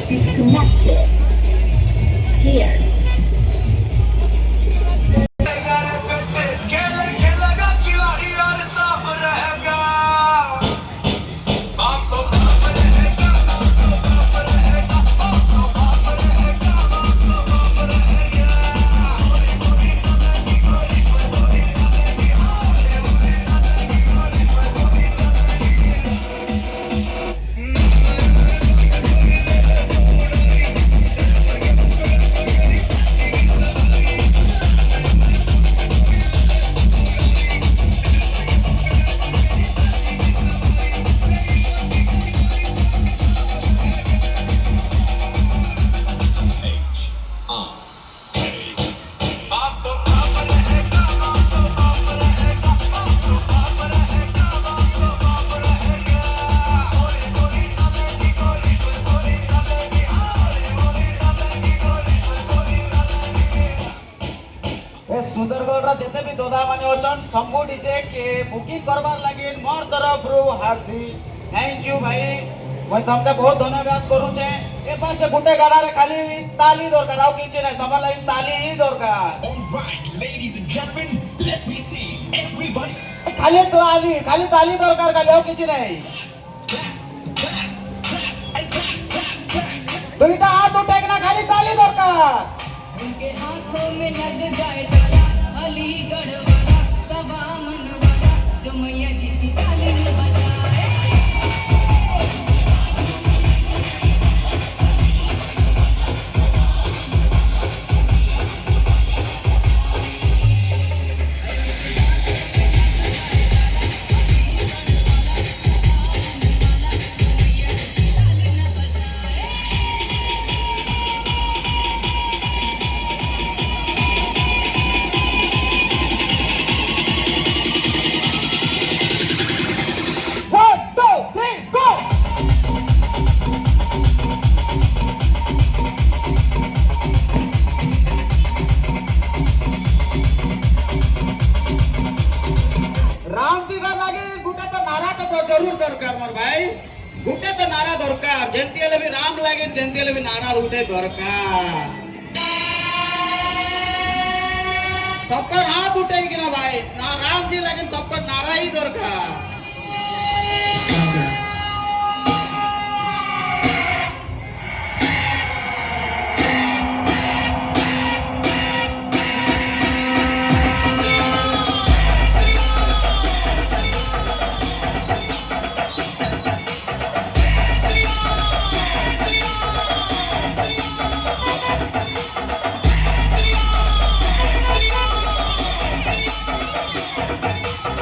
Disconnected. Here. Sundargarh जिते भी दोदा माने अछन संभू डीजे के बुकिंग करबार लागि मोर तरफ रु हार्दिक थैंक यू भाई मैं तुमके बहुत धन्यवाद करू छे ए पासे गुटे गाडा रे खाली ताली दरकार आउ किछ नै तमर लागि ताली ही दरकार Alright ladies and gentlemen let me see everybody खाली ताली दरकार खाली आउ किछ नै दुईटा हाथ उठेकना खाली ताली दरकार उनके हाथों में लग जाए ताला अलीगढ़ वाला सवा मन वाला जो मैया जी की ताली बजाए जरूर दरकार मोर भाई गुटे तो नारा दरकार जेंती हेले भी राम लागे जेंती हेले भी नारा गुटे दरकार सबका हाथ उठे कि ना भाई ना राम जी लगे